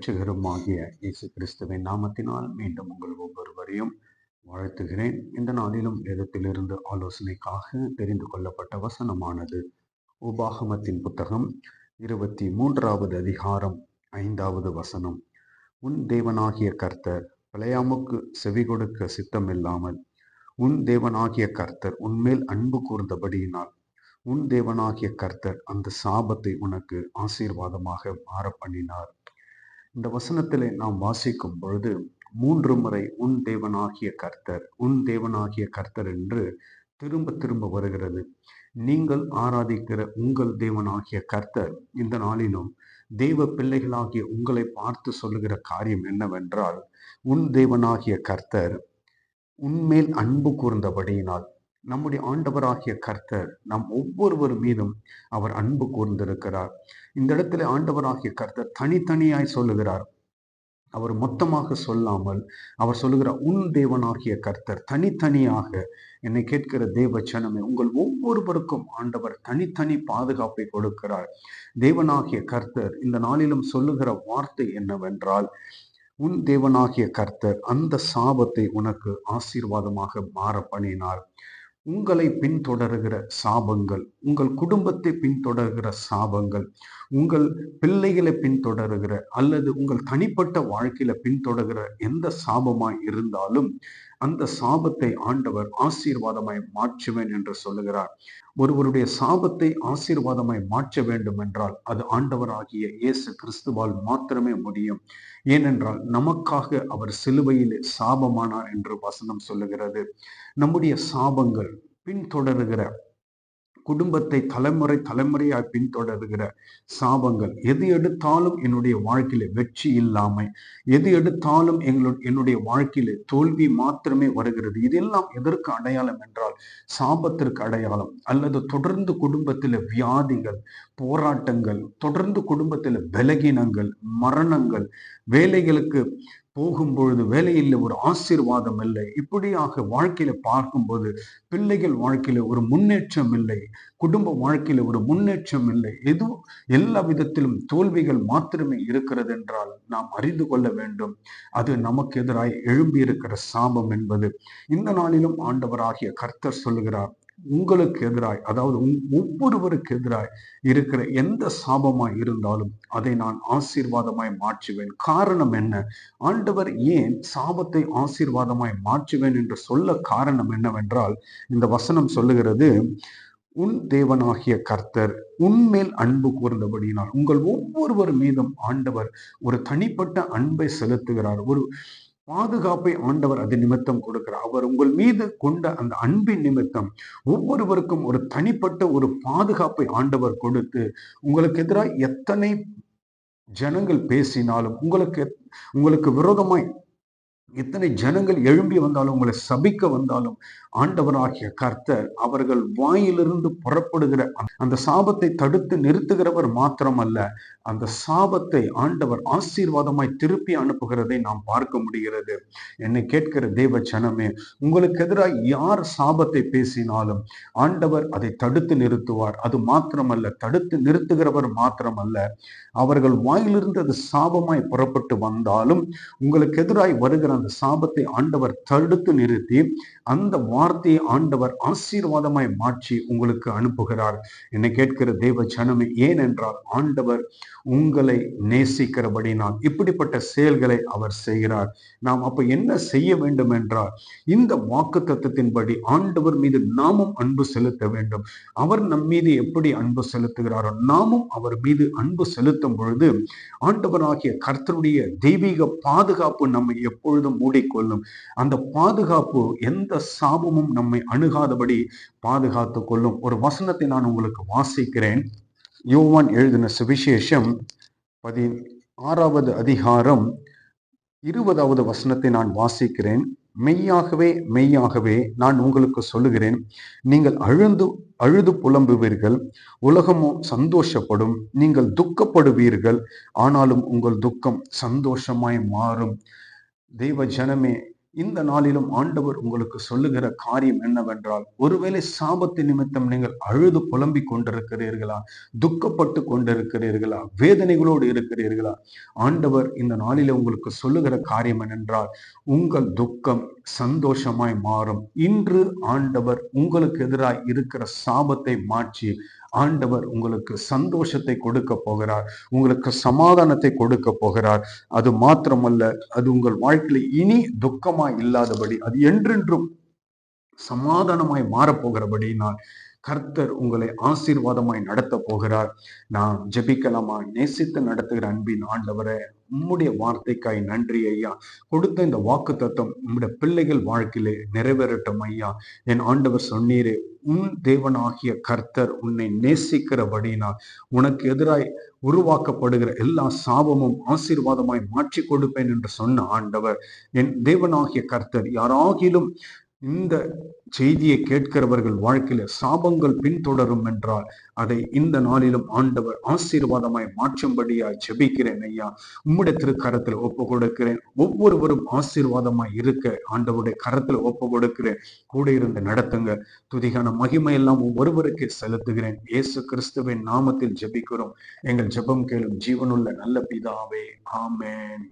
இரட்சகருமாகிய இயேசு கிறிஸ்துவின் நாமத்தினால் மீண்டும் உங்கள் ஒவ்வொருவரையும் வாழ்த்துகிறேன். இந்த நாளிலும் வேதத்திலிருந்து ஆலோசனைக்காக தெரிந்து கொள்ளப்பட்ட வசனமானது உபாகமத்தின் புத்தகம் 23வது அதிகாரம் 5வது வசனம். உன் தேவனாகிய கர்த்தர் பிலேயாமுக்கு செவி கொடுக்க சித்தமில்லாமல் உன் தேவனாகிய கர்த்தர் உன்மேல் அன்பு கூர்ந்தபடியினால் உன் தேவனாகிய கர்த்தர் அந்த சாபத்தை உனக்கு ஆசீர்வாதமாக மாற பண்ணினார். இந்த வசனத்திலே நாம் வாசிக்கும் பொழுது 3 முறை உன் தேவனாகிய கர்த்தர், உன் தேவனாகிய கர்த்தர் என்று திரும்ப திரும்ப வருகிறது. நீங்கள் ஆராதிக்கிற உங்கள் தேவனாகிய கர்த்தர் இந்த நாளிலும் தேவ பிள்ளைகளாகிய உங்களை பார்த்து சொல்லுகிற காரியம் என்னவென்றால், உன் தேவனாகிய கர்த்தர் உன்மேல் அன்பு கூர்ந்தபடியினால். நம்முடைய ஆண்டவராகிய கர்த்தர் நம் ஒவ்வொருவர் மீதும் அவர் அன்பு கூர்ந்திருக்கிறார். இந்த இடத்துல ஆண்டவராகிய கர்த்தர் தனித்தனியாய் சொல்லுகிறார். அவர் மொத்தமாக சொல்லாமல் அவர் சொல்லுகிறார், உன் தேவனாகிய கர்த்தர் தனித்தனியாக. என்னை கேட்கிற தேவ ஜனமே, உங்கள் ஒவ்வொருவருக்கும் ஆண்டவர் தனித்தனி பாதுகாப்பை கொடுக்கிறார். தேவனாகிய கர்த்தர் இந்த நாளிலும் சொல்லுகிற வார்த்தை என்னவென்றால், உன் தேவனாகிய கர்த்தர் அந்த சாபத்தை உனக்கு ஆசீர்வாதமாக மாற பண்ணினார். உங்களை பின்தொடர்கிற சாபங்கள், உங்கள் குடும்பத்தை பின்தொடர்கிற சாபங்கள், உங்கள் பிள்ளைகளை பின்தொடர்கிற அல்லது உங்கள் தனிப்பட்ட வாழ்க்கையில பின்தொடர்கிற எந்த சாபமாய் இருந்தாலும் அந்த சாபத்தை ஆண்டவர் ஆசீர்வாதமாய் மாற்றுவேன் என்று சொல்லுகிறார். ஒருவருடைய சாபத்தை ஆசீர்வாதமாய் மாற்ற வேண்டும் என்றால் அது ஆண்டவராகிய இயேசு கிறிஸ்துவால் மாத்திரமே முடியும். ஏனென்றால் நமக்காக அவர் சிலுவையிலே சாபமானார் என்று வசனம் சொல்லுகிறது. நம்முடைய சாபங்கள், பின்தொடருகிற குடும்பத்தை தலைமுறையாய் பின்தொடர்கிற சாபங்கள், எது எடுத்தாலும் என்னுடைய வாழ்க்கையில வெற்றி இல்லாமல், எது எடுத்தாலும் என்னுடைய வாழ்க்கையில தோல்வி மாத்திரமே வருகிறது. இதெல்லாம் எதற்கு அடையாளம் என்றால் சாபத்திற்கு அடையாளம். அல்லது தொடர்ந்து குடும்பத்தில வியாதிகள், போராட்டங்கள், தொடர்ந்து குடும்பத்தில பலகீனங்கள், மரணங்கள், வேலைகளுக்கு போகும்பொழுது வேலையில் ஒரு ஆசீர்வாதம் இல்லை, இப்படியாக வாழ்க்கையில பார்க்கும்போது பிள்ளைகள் வாழ்க்கையில ஒரு முன்னேற்றம் இல்லை, குடும்ப வாழ்க்கையில ஒரு முன்னேற்றம் இல்லை, எல்லா விதத்திலும் தோல்விகள் மாத்திரமே இருக்கிறது என்றால் நாம் அறிந்து கொள்ள வேண்டும், அது நமக்கு எதிராய் எழும்பி இருக்கிற சாபம் என்பது. இந்த நாளிலும் ஆண்டவராகிய கர்த்தர் சொல்லுகிறார், உங்களுக்கு எதிராய், அதாவது ஒவ்வொருவருக்கு எதிராய் இருக்கிற எந்த சாபமாய் இருந்தாலும் அதை நான் ஆசீர்வாதமாய் மாற்றுவேன். காரணம் என்ன? ஆண்டவர் ஏன் சாபத்தை ஆசீர்வாதமாய் மாற்றுவேன் என்று சொல்ல காரணம் என்னவென்றால், இந்த வசனம் சொல்லுகிறது, உன் தேவனாகிய கர்த்தர் உன்மேல் அன்பு கூர்ந்தபடியினால். உங்கள் ஒவ்வொருவர் மீதும் ஆண்டவர் ஒரு தனிப்பட்ட அன்பை செலுத்துகிறார். ஒரு பாதுகாப்பை ஆண்டவர் அது நிமித்தம் கொடுக்கிறார். அவர் உங்கள் மீது கொண்ட அந்த அன்பின் நிமித்தம் ஒவ்வொருவருக்கும் ஒரு தனிப்பட்ட ஒரு பாதுகாப்பை ஆண்டவர் கொடுத்து, உங்களுக்கு எதிராக எத்தனை ஜனங்கள் பேசினாலும், உங்களுக்கு விரோதமாய் எத்தனை ஜனங்கள் எழும்பி வந்தாலும், உங்களை சபிக்க வந்தாலும், ஆண்டவராகிய கர்த்தர் அவர்கள் வாயிலிருந்து புறப்படுகிற அந்த சாபத்தை தடுத்து நிறுத்துகிறவர் மாத்திரமல்ல, அந்த சாபத்தை ஆண்டவர் ஆசீர்வாதமாய் திருப்பி அனுப்புகிறதை நாம் பார்க்க முடிகிறது. என்னை கேட்கிற தேவ ஜனமே, உங்களுக்கு எதிராக யார் சாபத்தை பேசினாலும் ஆண்டவர் அதை தடுத்து நிறுத்துவார். அது மாத்திரமல்ல, தடுத்து நிறுத்துகிறவர் மாத்திரமல்ல, அவர்கள் வாயிலிருந்து அது சாபமாய் புறப்பட்டு வந்தாலும் உங்களுக்கு எதிராய் வருகிற அந்த சாபத்தை ஆண்டவர் தடுத்து நிறுத்தி அந்த வார்த்தையை ஆண்டவர் ஆசீர்வாதமாய் மாற்றி உங்களுக்கு அனுப்புகிறார். என்னை கேட்கிற தேவ ஜனமே, ஏனென்றால் ஆண்டவர் உங்களை நேசிக்கிறபடினால் இப்படிப்பட்ட செயல்களை அவர் செய்கிறார். நாம் அப்ப என்ன செய்ய வேண்டும் என்றால், இந்த வாக்குத்தத்தத்தின்படி ஆண்டவர் மீது நாமும் அன்பு செலுத்த வேண்டும். அவர் நம் மீது எப்படி அன்பு செலுத்துகிறாரோ நாமும் அவர் மீது அன்பு செலுத்தும் பொழுது ஆண்டவராகிய கர்த்தருடைய தெய்வீக பாதுகாப்பு நம்மை எப்பொழுதும் மூடிக்கொள்ளும். அந்த பாதுகாப்பு எந்த சாபமும் நம்மை அணுகாதபடி பாதுகாத்து கொள்ளும். ஒரு வசனத்தை நான் உங்களுக்கு வாசிக்கிறேன். யோவான் எழுதின சுவிசேஷம் 16வது அதிகாரம் 20வது வசனத்தை நான் வாசிக்கிறேன். மெய்யாகவே மெய்யாகவே நான் உங்களுக்கு சொல்லுகிறேன், நீங்கள் அழுது புலம்புவீர்கள், உலகமோ சந்தோஷப்படும். நீங்கள் துக்கப்படுவீர்கள், ஆனாலும் உங்கள் துக்கம் சந்தோஷமாய் மாறும். தெய்வ ஜனமே, இந்த நாளிலும் ஆண்டவர் உங்களுக்கு சொல்லுகிற காரியம் என்னவென்றால், ஒருவேளை சாபத்து நிமித்தம் நீங்கள் அழுது புலம்பிக் கொண்டிருக்கிறீர்களா, துக்கப்பட்டு கொண்டிருக்கிறீர்களா, வேதனைகளோடு இருக்கிறீர்களா? ஆண்டவர் இந்த நாளில உங்களுக்கு சொல்லுகிற காரியம் என்னென்றால், உங்கள் துக்கம் சந்தோஷமாய் மாறும். இன்று ஆண்டவர் உங்களுக்கு எதிராய் இருக்கிற சாபத்தை மாற்றி ஆண்டவர் உங்களுக்கு சந்தோஷத்தை கொடுக்க போகிறார், உங்களுக்கு சமாதானத்தை கொடுக்க போகிறார். அது மாத்திரமல்ல, அது உங்கள் வாழ்க்கையில இனி துக்கமாய் இல்லாதபடி, அது என்றென்றும் சமாதானமாய் மாறப்போகிறபடினால் கர்த்தர் உங்களை ஆசீர்வாதமாய் நடத்த போகிறார். நான் ஜெபிக்கலாமா? நேசித்து நடத்துகிற அன்பின் ஆண்டவரே, உம்முடைய வார்த்தைக்காய் நன்றி ஐயா. கொடுத்த இந்த வாக்கு தத்துவம் உம்முடைய பிள்ளைகள் வாழ்க்கையிலே நிறைவேறட்டும் ஐயா. என் ஆண்டவர் சொன்னீரே, உன் தேவனாகிய கர்த்தர் உன்னை நேசிக்கிறபடினால் உனக்கு எதிராய் உருவாக்கப்படுகிற எல்லா சாபமும் ஆசீர்வாதமாய் மாற்றி கொடுப்பேன் என்று சொன்ன ஆண்டவர், என் தேவனாகிய கர்த்தர் யாராகிலும் இந்த செய்தியை கேட்கிறவர்கள் வாழ்க்கையில சாபங்கள் பின்தொடரும் என்றால் அதை இந்த நாளிலும் ஆண்டவர் ஆசீர்வாதமாய் மாற்றும்படியாய் ஜெபிக்கிறேன் ஐயா. உம்முடைய திருக்கரத்தில் ஒப்பு கொடுக்கிறேன். ஒவ்வொருவரும் ஆசீர்வாதமாய் இருக்க ஆண்டவருடைய கரத்தில் ஒப்பு கொடுக்கிறேன். கூட இருந்து நடத்துங்க. துதிகான மகிமை எல்லாம் ஒவ்வொருவருக்கே செலுத்துகிறேன். இயேசு கிறிஸ்துவின் நாமத்தில் ஜெபிக்கிறோம். எங்கள் ஜெபம் கேளும் ஜீவனுள்ள நல்ல பிதாவே, ஆமென்.